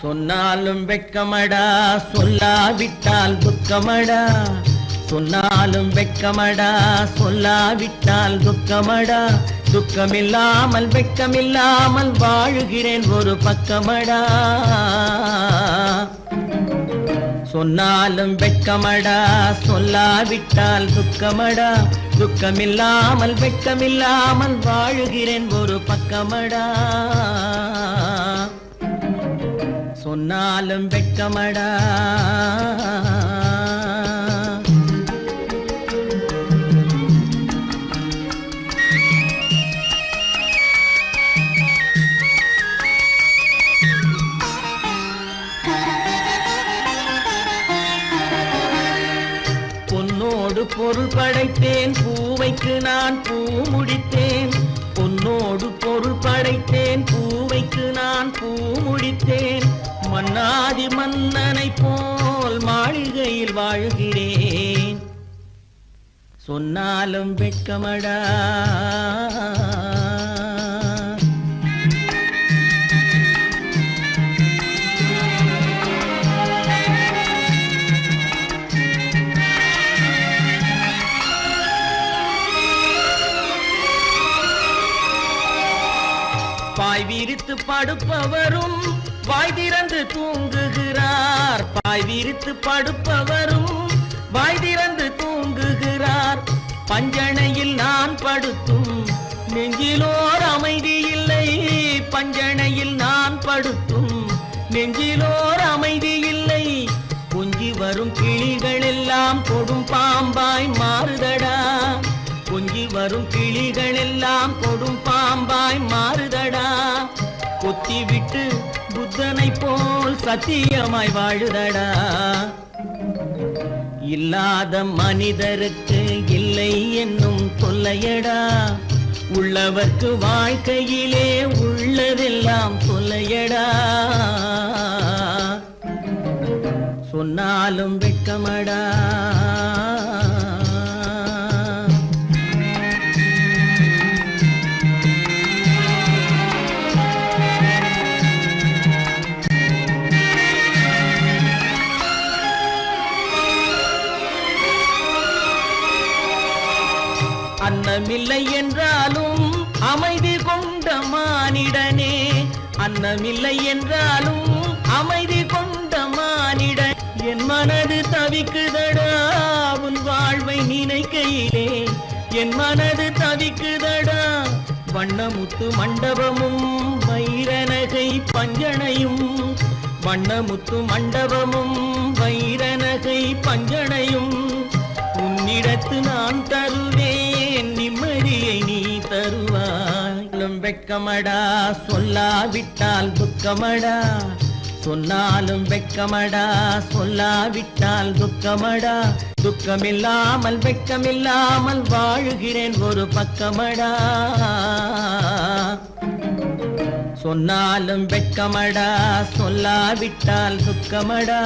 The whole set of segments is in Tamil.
சொன்னாலும் வெட்கமடா சொல்லாவிட்டால் துக்கமடா. சொன்னாலும் வெட்கமடா சொல்லாவிட்டால் துக்கமடா. துக்கமில்லாமல் வெட்கமில்லாமல் வாழுகிறேன் ஒரு பக்கமடா. சொன்னாலும் வெட்கமடா சொல்லாவிட்டால் துக்கமடா. துக்கமில்லாமல் வெட்கமில்லாமல் வாழுகிறேன் ஒரு பக்கமடா. சொன்னாலும் வெட்கமடா. பொன்னோடு பொருள் படைத்தேன் பூவைக்கு நான் பூ முடித்தேன். பொன்னோடு பொருள் படைத்தேன் பூவைக்கு நான் பூ முடித்தேன். மன்னாதி மன்னனை போல் மாளிகையில் வாழ்கிறேன். சொன்னாலும் வெட்கமடா. பாய் விரித்து படுப்பவரும் வாய் திறந்து தூங்குகிறார். பாய் விரித்து படுப்பவரும் வாய் திறந்து தூங்குகிறார். பஞ்சணையில் நான் படுத்தும் நெஞ்சிலோர் அமைதி இல்லை. பஞ்சணையில் நான் படுத்தும் நெஞ்சிலோர் அமைதி இல்லை. கொஞ்சி வரும் கிளிகள் எல்லாம் கொடும் பாம்பாய் மாறுதடா. கொஞ்சி வரும் கிளிகள் எல்லாம் கொடும் பாம்பாய் மாறுதடா. கொத்தி விட்டு புத்தனை போல் சத்தியமாய் வாழுதடா. இல்லாத மனிதருக்கு இல்லை என்னும் தொல்லையடா. உள்ளவர்க்கு வாழ்க்கையிலே உள்ளதெல்லாம் தொல்லையடா. சொன்னாலும் வெட்கமடா. அன்னமில்லை என்றாலும் அமைதி கொண்ட மானிடனே. அன்னமில்லை என்றாலும் அமைதி கொண்ட மானிடன். என் மனது தவிக்குதடா உன் வாழ்வை நினைக்கையிலே. என் மனது தவிக்குதடா. வண்ணமுத்து மண்டபமும் வைரநகை பஞ்சனையும். வண்ணமுத்து மண்டபமும் வைரநகை பஞ்சனையும் உன்னிடத்து நான் தருவேன். நிம்மதியை நீ தருவாய். வெட்கமடா சொல்லாவிட்டால் துக்கமடா. சொன்னாலும் வெட்கமடா சொல்லாவிட்டால் துக்கமடா. துக்கமில்லாமல் வெட்கமில்லாமல் வாழுகிறேன் ஒரு பக்கமடா. சொன்னாலும் வெட்கமடா சொல்லாவிட்டால் துக்கமடா.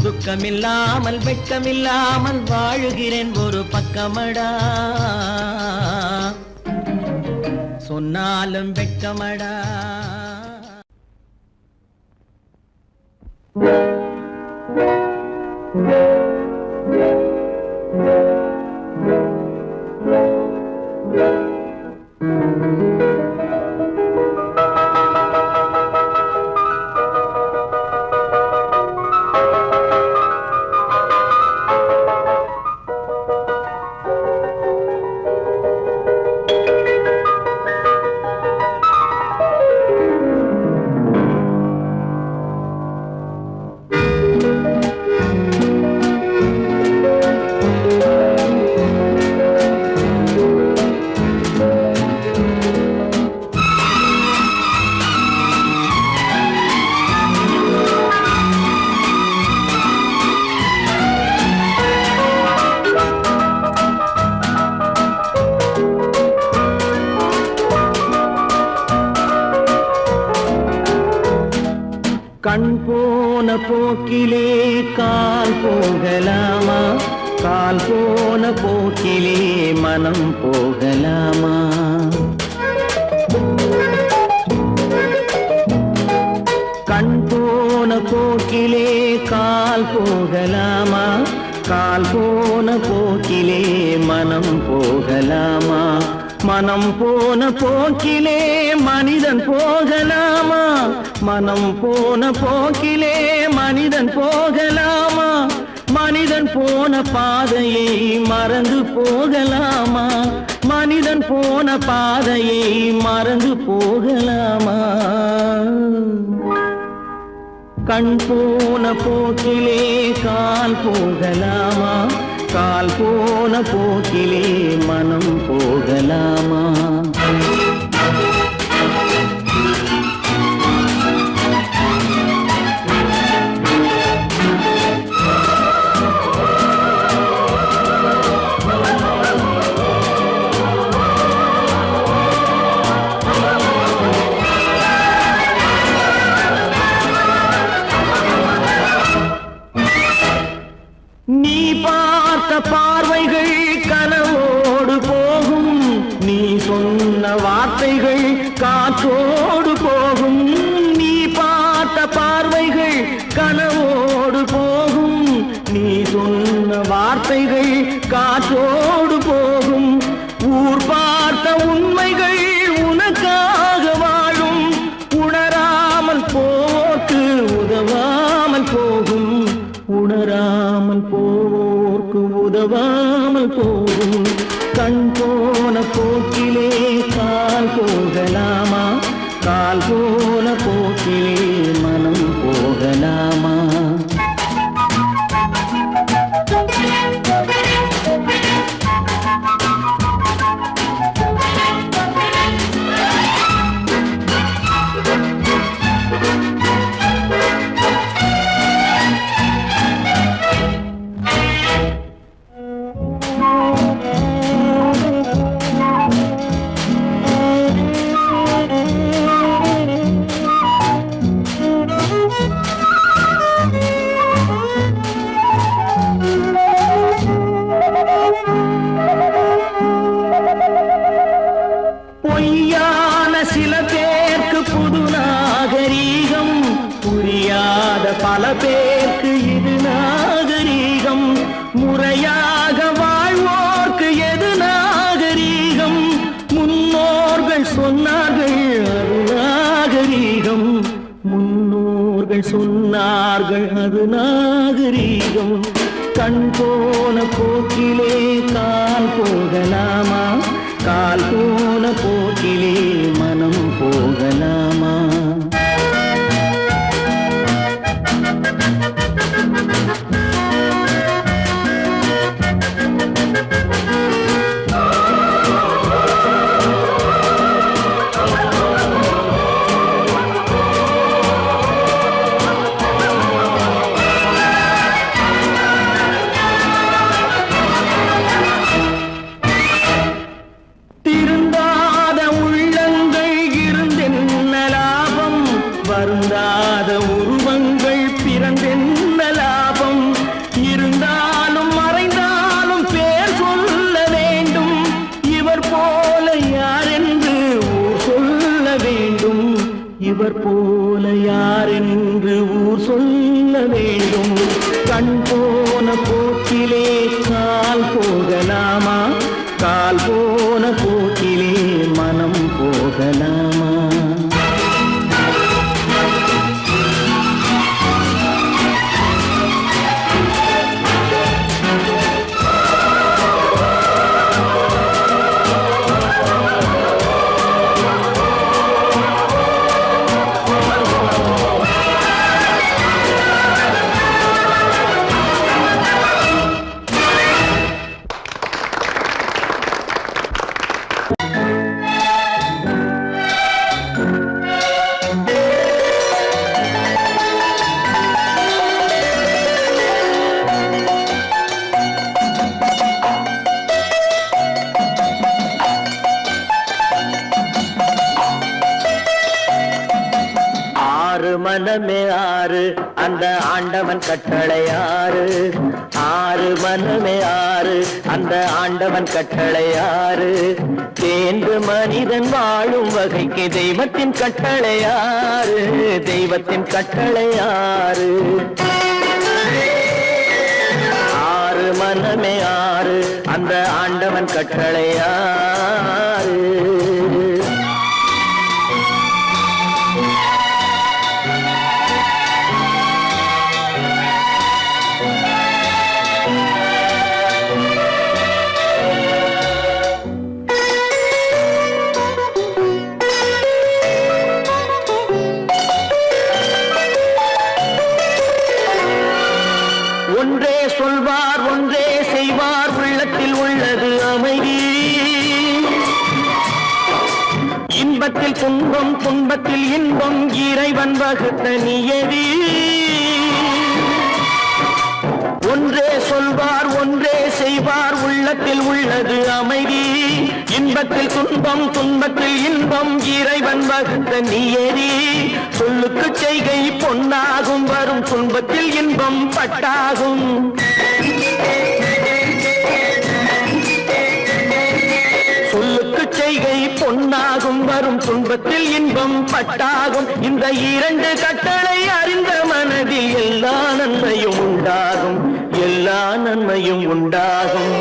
துக்கமில்லாமல் வெட்கமில்லாமல் வாழுகிறேன் ஒரு பக்கமடா. சொன்னாலும் வெட்கமடா. கண் போன போக்கிலே கால் போகலாமா? கால் போன போக்கிலே மனம் போகலாமா? கண் போன போக்கிலே கால் போகலாமா? கால் போன போக்கிலே மனம் போகலாமா? மனம் போன போக்கிலே மனிதன் போகலாமா? மனம் போன போக்கிலே மனிதன் போகலாமா? மனிதன் போன பாதையை மறந்து போகலாமா? மனிதன் போன பாதையை மறந்து போகலாமா? கண் போன போக்கிலே கால் போகலாமா? கால் போன போக்கிலே மனம் போகலாமா? நீ பார்த்த பார்வைகள் கனவோடு போகும், நீ சொன்ன வார்த்தைகள் காற்றோடு போகும். நீ பார்த்த பார்வைகள் கனவோடு போகும், நீ சொன்ன வார்த்தைகள் காற்றோடு போகும். ஊர் பார்த்த உண்மைகள் உனக்காக வாழும், உணராமல் போக்கு உதவாமல் போகும். உணராமல் போவோர்க்கு உதவாமல் போகும். கண் போன போக்கிலே கால் போகலாமா? கால் போன போக்கிலே மனம் போகலாமா? பொய்யான சில பேருக்கு புது நாகரீகம், புரியாத பல பேருக்கு இது நாகரீகம். முறையாக வாழ்வோர்க்கு எது நாகரீகம்? முன்னோர்கள் சொன்னார்கள் அது நாகரீகம். முன்னோர்கள் சொன்னார்கள் அது நாகரீகம். கண் போன போக்கிலே கால் போகலாமா? கால் போன போக்கிலே மனம் போகலாமா? வருந்தாத உருவங்கள் பிறந்தென்ன லாபம்? இருந்தாலும் மறைந்தாலும் பேர் சொல்ல வேண்டும். இவர் போல யார் என்று ஊர் சொல்ல வேண்டும். இவர் போல யார் என்று ஊர் சொல்ல வேண்டும். கண் போன போக்கிலே கால் போகலாமா? கால் போன போக்கிலே மனம் போகலாமா? மனமே ஆறு அந்த ஆண்டவன் கட்டளை ஆறு ஆறு மனமே ஆறு அந்த ஆண்டவன் கட்டளை ஆறு தேர்ந்து மனிதன் வாழும் வகைக்கு தெய்வத்தின் கட்டளை ஆறு தெய்வத்தின் கட்டளை ஆறு ஆறு மனமே ஆறு அந்த ஆண்டவன் கட்டளை ஆறு ஒன்றே சொல்வார் ஒன்றே செய்வார் உள்ளத்தில் உள்ளது அமைதி இன்பத்தில் துன்பம் துன்பத்தில் இன்பம் இறைவன் வகுத்த நியதி ஒன்றே சொல்வார் ஒன்றே செய்வார் உள்ளத்தில் உள்ளது அமைதி இன்பத்தில் துன்பம் துன்பத்தில் இன்பம் இறைவன் வகுத்த நியதி சொல்லுக்கு செய்கை பொன்னாகும் வரும் துன்பத்தில் இன்பம் பட்டாகும் சொல்லுக்கு செய்கை பொன்னாகும் வரும் துன்பத்தில் இன்பம் பட்டாகும் இந்த இரண்டு கட்டளை அறிந்த மனதில் எல்லா நன்மையும் உண்டாகும் எல்லா நன்மையும் உண்டாகும்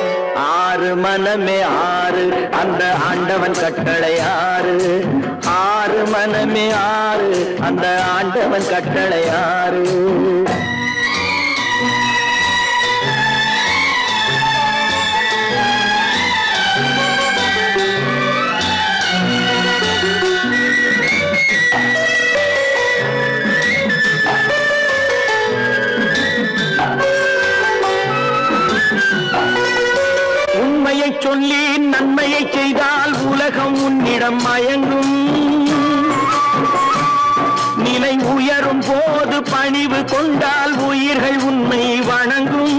ஆறு மனமே ஆறு அந்த ஆண்டவன் கட்டளை ஆறு ஆறு மனமே ஆறு அந்த ஆண்டவன் கட்டளை ஆறு உண்மையை சொல்லி நன்மையை செய்தால் உலகம் உன்னிடம் மயங்கும் நிலை உயரும் போது பணிவு கொண்டால் உயிர்கள் உன்னை வணங்கும்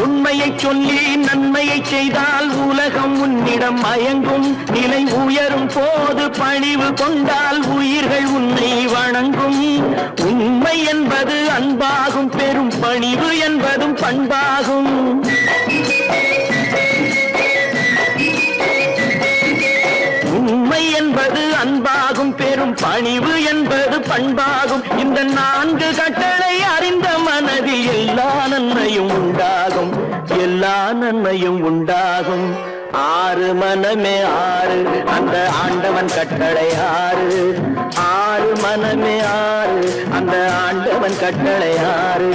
உண்மையை சொல்லி நன்மையை செய்தால் உலகம் உன்னிடம் மயங்கும் நிலை உயரும் போது பணிவு கொண்டால் உயிர்கள் உன்னை வணங்கும் உண்மை என்பது அன்பாகும் பெரும் பணிவு என்பதும் பண்பாகும் உண்மை என்பது அன்பாகும் பெரும் பணிவு என்பது பண்பாகும் இந்த நான்கு கட்டளை அறிந்த மனதில் எல்லா நன்மையும் உண்டாகும் எல்லா நன்மையும் உண்டாகும் ஆறு மனமே ஆறு அந்த ஆண்டவன் கட்டளை ஆறு ஆறு மனமே ஆறு அந்த ஆண்டவன் கட்டளை ஆறு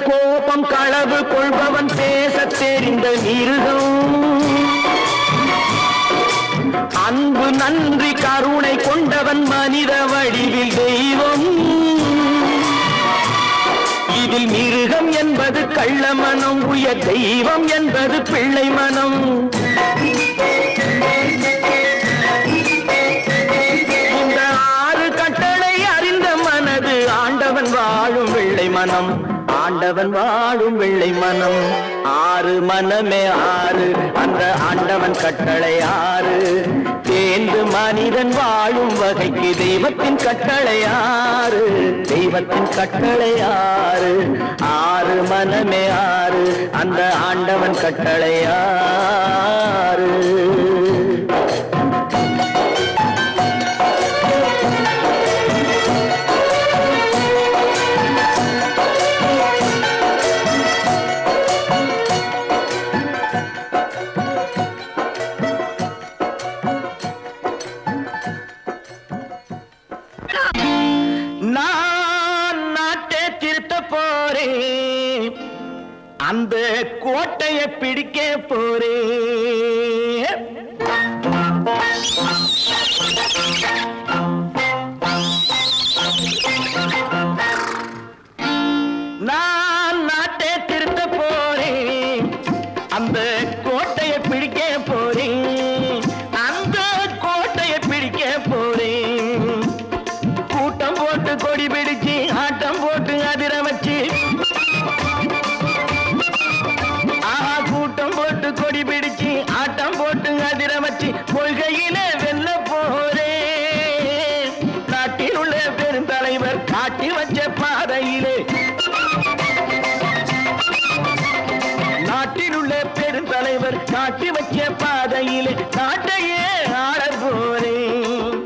கோபம் களவு கொள்பவன் பேச தெரிந்த மிருகம் அன்பு நன்றி கருணை கொண்டவன் மனித வடிவில் தெய்வம் இதில் மிருகம் என்பது கள்ள மனம் உயர் தெய்வம் என்பது பிள்ளை மனம் இந்த ஆறு கட்டளை அறிந்த மனது ஆண்டவன் வாழும் வெள்ளை மனம் ஆண்டவன் வாழும் வெள்ளை மனம் ஆறு மனமே ஆறு அந்த ஆண்டவன் கட்டளை ஆறு தேர்ந்து மனிதன் வாழும் வகைக்கு தெய்வத்தின் கட்டளை ஆறு தெய்வத்தின் கட்டளை ஆறு ஆறு மனமே ஆறு அந்த ஆண்டவன் கட்டளை ஆறு அந்த கோட்டையை பிடிக்க போறேன் நான் நாட்டை திருத்த போறேன் அந்த கோட்டையை பிடிக்க போறேன், அந்த கோட்டையை பிடிக்க போறேன். கூட்டம் போட்டு கொடி பிடிச்சு ஆட்டம் போட்டு அதிர வச்சு, கூட்டம் போட்டு கொடி பிடிச்சு ஆட்டம் போட்டு அதிர வச்சு கொள்கையில வெல்ல போறேன். நாட்டில் உள்ள பெருந்தலைவர் காட்டி வச்ச பாதையிலே, நாட்டில் உள்ள பெருந்தலைவர் காட்டி வச்ச பாதையிலே நாட்டையே ஆள போறேன்.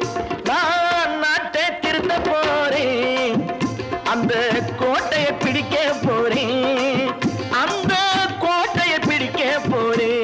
நான் நாட்டை திருத்த போறேன், அந்த கோட்டையை பிடிக்க போறேன், அந்த கோட்டையை பிடிக்க போறேன்.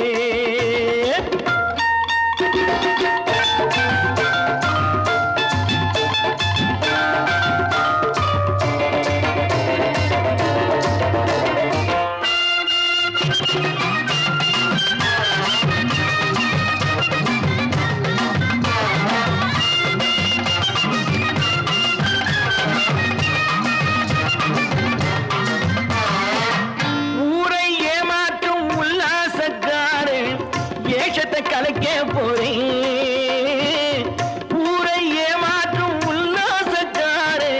கலைக்க போறேன், ஊரை ஏமாற்றும் உல்லாசக்காரே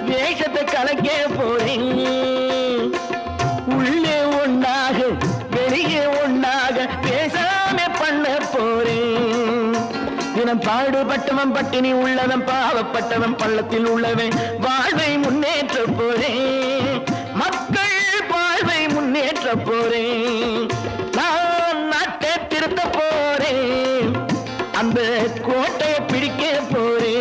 வேஷத்தை கலைக்க போறேன். உள்ளே ஒன்னாக வெளியே ஒன்னாக பேசாம பண்ண போறேன். தினம் பாடுபட்டவன் பட்டினி உள்ளவன் பாவப்பட்டவன் பள்ளத்தில் உள்ளவன் வாழ்வை முன்னேற்ற போறேன், மக்கள் வாழ்வை முன்னேற்ற போறேன். நான் நாட்டை திருத்த போறேன், அந்த கோட்டையை பிடிக்க போறேன்.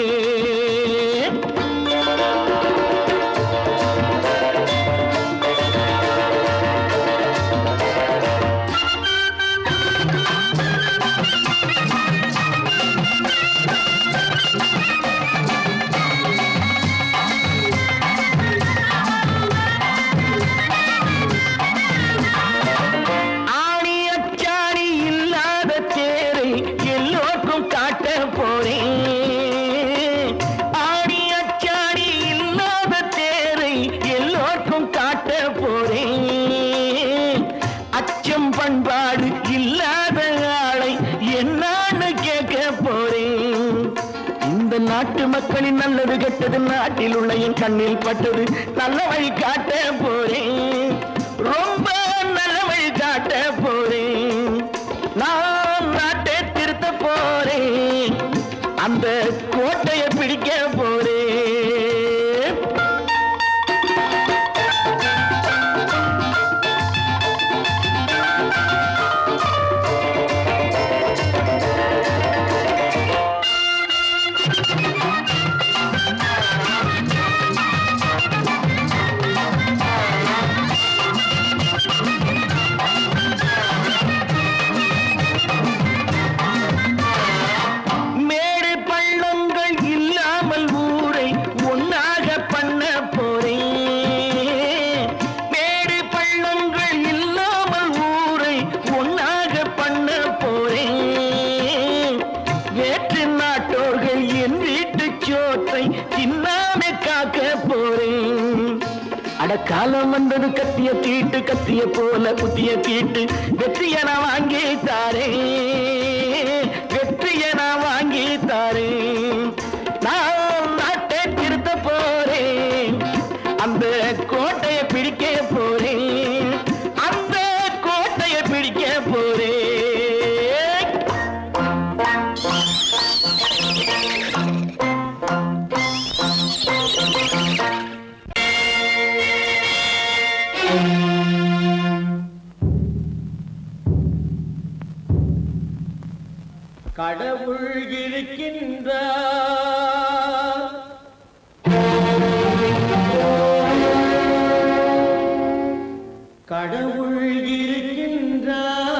பண்பாடு இல்லாத ஆளை என்னான்னு கேட்க போறேன். இந்த நாட்டு மக்களின் நல்லது கெட்டது நாட்டில் உள்ள என் கண்ணில் பட்டது நல்ல வழி காட்ட போறேன், ரொம்ப நல்ல வழி காட்ட போறேன். நான் நாட்டை திருத்த போறேன், அந்த கோட்டையை பிடிக்க போறேன். காலம் வந்தது கத்திய தீட்டு, கத்திய போல புத்திய தீட்டு, வெற்றிய நான் வாங்கி தாரேன், வெற்றிய நான் வாங்கி தாரேன். நான் நாட்டை திருத்த போறேன், அந்த கோட்டையை பிடிக்க போறேன், அந்த கோட்டையை பிடிக்க போறேன். கடவுள் இருக்கின்றார், கடவுள் இருக்கின்றார்.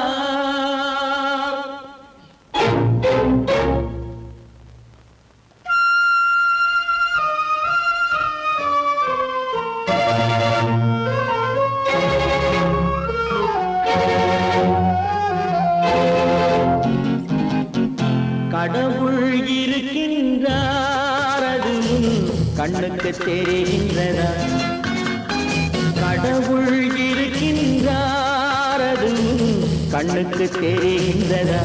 கடவுள் இருக்கின்றார், அது கண்ணுக்கு தெரிகின்றதா? கடவுள் இருக்கின்றார், அது கண்ணுக்கு தெரிகின்றதா?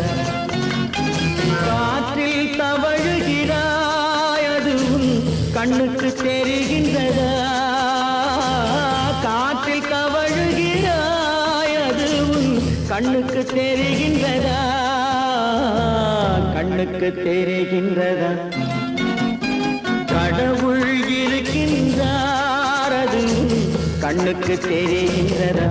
காற்றில் தவழுகிறாய் அதுவும் கண்ணுக்கு தெரிகின்றதா? காற்றில் தவழுகிறாய் அதுவும் கண்ணுக்கு தெரிகின்றதா? கண்ணுக்கு தெரிகின்றதா? கடவுள் இருக்கின்றார் அதுவும் கண்ணுக்கு தெரிகின்றதா?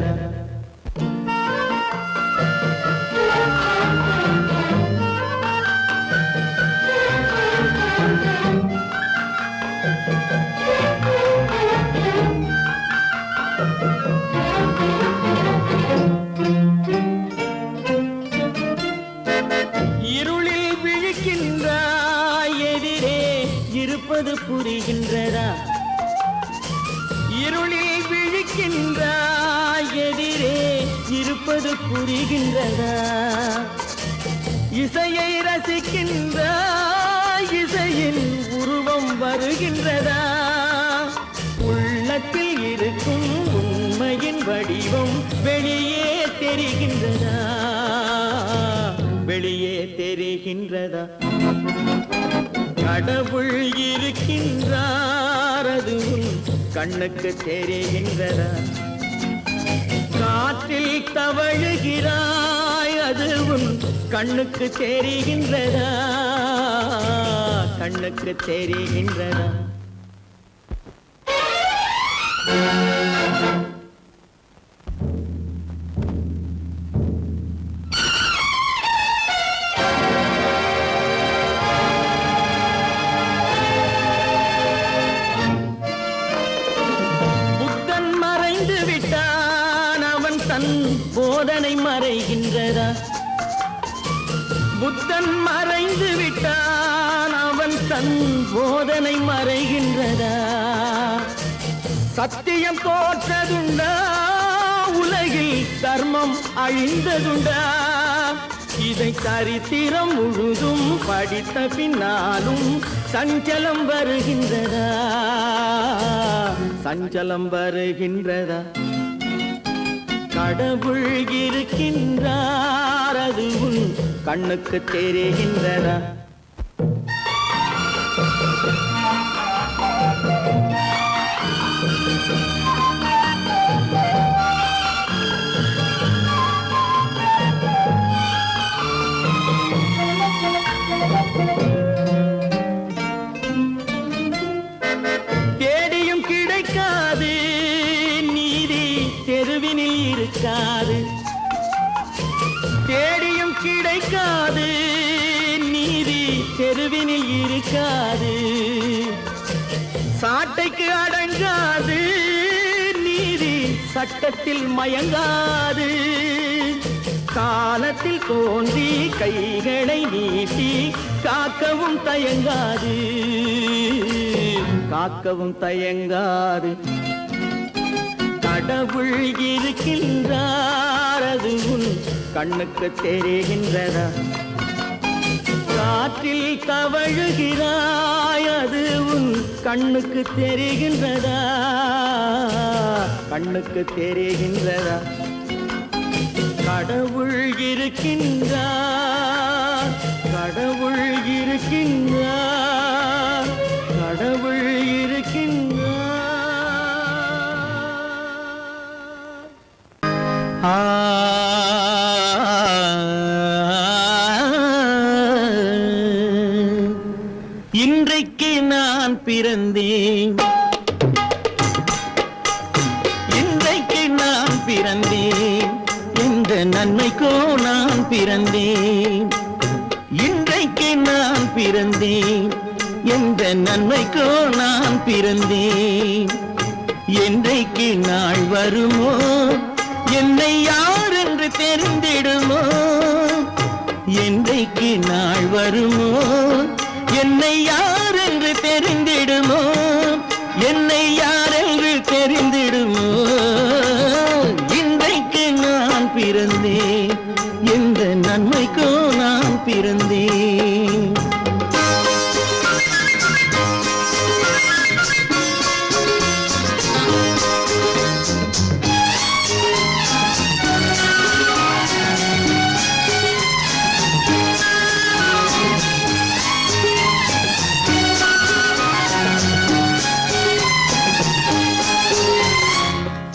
இருளில் விழிக்கின்றாய் எதிரே இருப்பது புரிகின்றதா? இருளில் விழிக்கின்றாய் எதிரே இருப்பது புரிகின்றதா? இசையை ரசிக்கின்றாய் இசையின் உருவம் வருகின்றதா? உள்ளத்தில் இருக்கும் உண்மையின் வடிவம் வெளியே தெரிகின்றதா? வெளியே தெரிகின்றதா? கடவுள் இருக்கின்றார் அதுவும் கண்ணுக்கு தெரிகின்றதா? காற்றில் தவழுகிறாய் அதுவும் கண்ணுக்கு தெரிகின்றதா? கண்ணுக்கு தெரிகின்றதா? போதனை மறைகின்றதா? புத்தன் மறைந்து விட்டான் அவன் தன் போதனை மறைகின்றதா? சத்தியம் தோற்றதுண்டா? உலகில் தர்மம் அழிந்ததுண்டா? இதை சரித்திரம் முழுதும் படித்த பின்னாலும் சஞ்சலம் வருகின்றதா? சஞ்சலம் வருகின்றதா? கடவுள் இருக்கின்றார் அதுவும் கண்ணுக்கு தெரிகின்றதா? தேடியும் கிடைக்காது நீதி தெருவினில் இருக்காது. தேடியும் கிடைக்காது நீதி தெருவினில் இருக்காது. சாட்டைக்கு அடங்காது நீதி சட்டத்தில் மயங்காது. காலத்தில் தோன்றி கைகளை நீட்டி காக்கவும் தயங்காது. காக்கவும் தயங்காது. கடவுள் இருக்கின்றார் அதுவும் கண்ணுக்கு தெரிகின்றதா? காற்றில் தவழுகிறாய் அதுவும் கண்ணுக்கு தெரிகின்றதா? கண்ணுக்கு தெரிகின்றதா? கடவுள் இருக்கின்றார். கடவுள் இருக்கின்றார். கடவுள் இருக்கின்றார். இன்றைக்கு நான் பிறந்தேன். இன்றைக்கு நான் பிறந்தேன். இந்த நன்மைக்கோ நான் பிறந்தேன். இன்றைக்கு நான் பிறந்தேன். எந்த நன்மைக்கோ நான் பிறந்தேன். என்றைக்கு நாள் வருமோ என்னை யார் என்று தெரிந்திடுமோ. என்றைக்கு நாள் வருமோ என்னை யார் என்று தெரிந்திடுமோ. என்னை யார் என்று தெரிந்திடுமோ. இன்றைக்கு நான் பிறந்தேன். எந்த நன்மைக்கோ நான் பிறந்தேன்.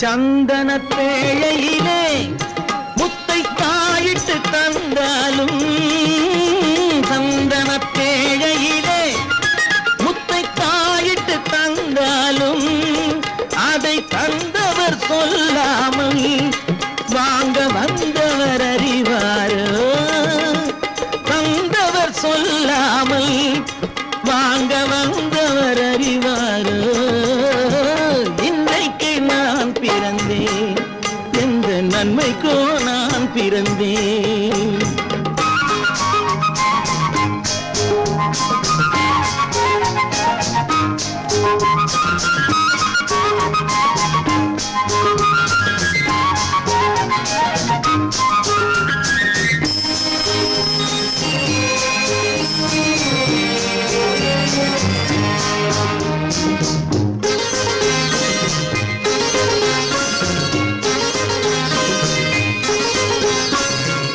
சந்தன பேழையிலே முத்தை காயிட்டு தந்தாலும் சந்தன பேழையிலே முத்தை காயிட்டு தந்தாலும் அதை தந்தவர் சொல்லாமல் வாங்க வந்தவர் அறிவாரோ தந்தவர் சொல்லாமல் வாங்க வந்தவர் அறிவாரோ இன்றைக்கு நான் பிறந்தேன் எந்த நன்மைக்கோ நான் பிறந்தேன்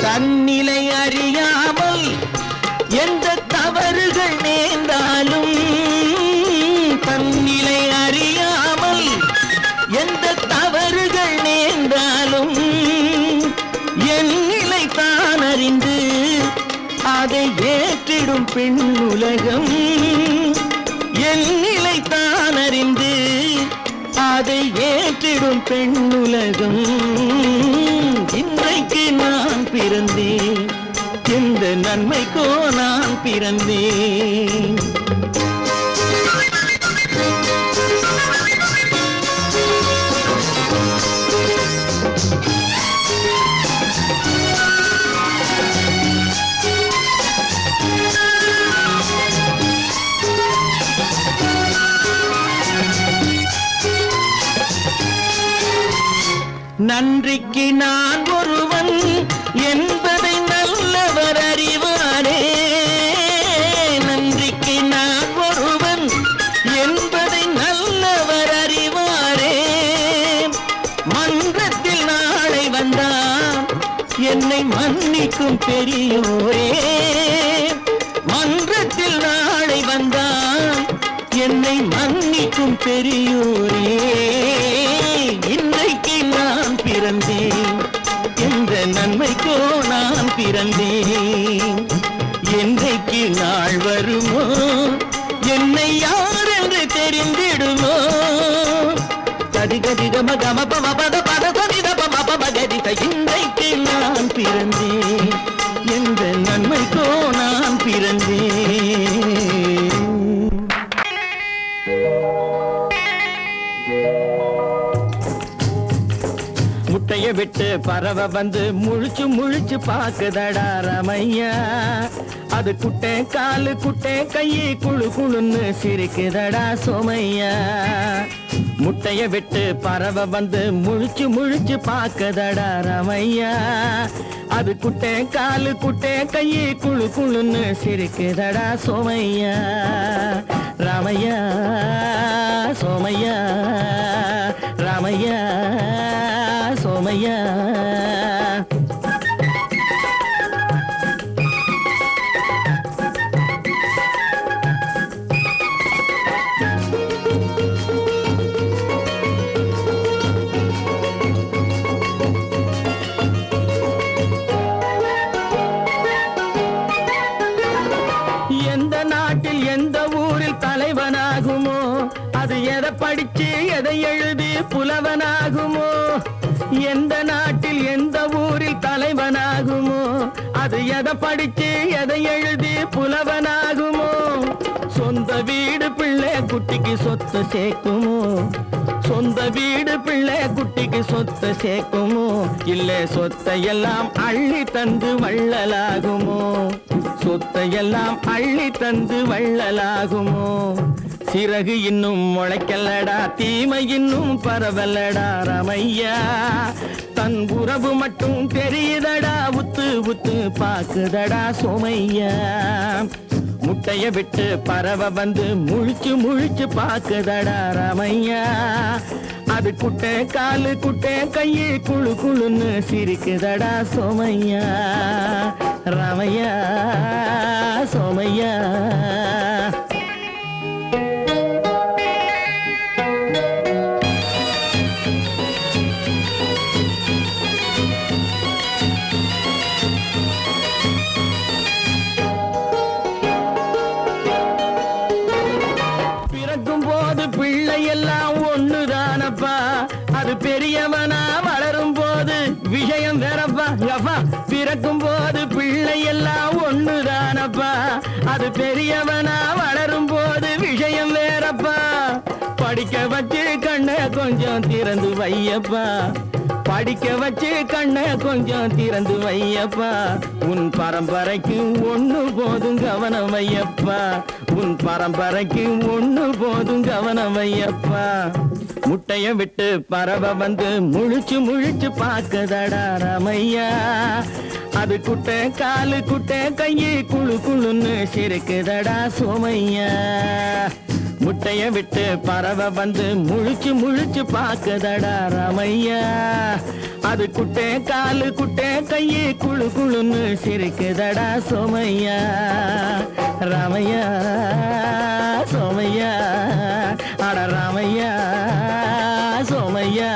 தன்னிலை அறியாமல் எந்த தவறுகள் நேர்ந்தாலும் தன்னிலை அறியாமல் எந்த தவறுகள் நேர்ந்தாலும் என் நிலை தான் அறிந்து அதை ஏற்றிடும் பெண் உலகம் என் நிலை தான் அறிந்து அதை ஏற்றிடும் பெண் உலகம் இன்றைக்கு நான் பிறந்தேன் எந்த நன்மைக்கோ நான் பிறந்தேன் நன்றிக்கு நான் ஒருவன் என்பதை நல்லவர் அறிவாரே நன்றிக்கு நான் ஒருவன் என்பதை நல்லவர் அறிவாரே மன்றத்தில் நாளை வந்தான் என்னை மன்னிக்கும் பெரியோரே மன்றத்தில் நாளை வந்தான் என்னை மன்னிக்கும் பெரியோரே இன்றைக்கு நான் பிறந்தேன் எந்த நன்மைக்கோ நான் பிறந்தேன் என்றைக்கு நாள் வருமோ என்னை யார் என்று தெரிந்திடுமோ கதி கதி கம கம பம பத பத சதித பம பம கதித இன்றைக்கு நான் பிறந்தேன் எந்த நன்மைக்கோ நான் பிறந்தேன் முட்டைய விட்டு பறவை வந்து முழிச்சு முழிச்சு பாக்குதடா ரமையா அது குட்டை காலு குட்டை கையை குழு குழுன்னு சிரிக்குதடா சோமையா முட்டைய விட்டு பறவை வந்து முழிச்சு முழிச்சு பாக்குதடா ரமையா அது குட்டை காலு குட்டை கையை குழு குழுன்னு சிரிக்குதடா சோமையா ராமையா சோமையா ராமையா சோமையா எந்த நாட்டில் எந்த ஊரில் தலைவனாகுமோ அது எதை படிச்சு எதை எழுதி புலவனாகுமோ எந்த நாட்டில் எந்த ஊரில் தலைவனாகுமோ அது எதை படிச்சு எதை எழுதி புலவனாகுமோ சொந்த வீடு பிள்ளை குட்டிக்கு சொத்து சேர்க்குமோ சொந்த வீடு பிள்ளை குட்டிக்கு சொத்து சேர்க்குமோ இல்ல சொத்தையெல்லாம் அள்ளி தந்து வள்ளலாகுமோ சொத்தையெல்லாம் அள்ளி தந்து வள்ளலாகுமோ சிறகு இன்னும் முளைக்கல்லடா தீமை இன்னும் பரவலடா ரமையா தன் உறவு மட்டும் தெரியுதடா உத்து உத்து பாக்குதடா சோமையா முட்டைய விட்டு பறவை வந்து முழிச்சு முழிச்சு பாக்குதடா ரமையா அது குட்டை காலு குட்டை கையை குழு குழுன்னு சிரிக்குதடா சோமையா ரமையா சோமையா பெரியவனா வளரும் போது விஷயம் வேறப்பா அப்பா பிறக்கும் போது பிள்ளை எல்லாம் ஒண்ணுதானப்பா அது பெரியவனா வளரும் போது விஷயம் வேறப்பா படிக்க வச்சு கண்ண கொஞ்சம் திறந்து வையப்பா படிக்க வச்சு கண்ண கொஞ்சம் திறந்து வையப்பா உன் பரம்பரைக்கு ஒண்ணு போதும் கவனம் வையப்பா உன் பரம்பரைக்கு ஒண்ணு போதும் கவனம் வையப்பா முட்டைய விட்டு பறவை வந்து முழிச்சு முழிச்சு பாக்குதடா ராமையா அது குட்டை காலு குட்டை கையு குழு குழுன்னு சிரிக்குதடா சோமையா முட்டைய விட்டு பறவை வந்து முழிச்சு முழிச்சு பாக்குதடா ராமையா அது குட்டை காலு குட்டை கையு குழு குழுன்னு சிரிக்குதடா சோமையா ராமையா சோமையா அட ராமையா சோமையா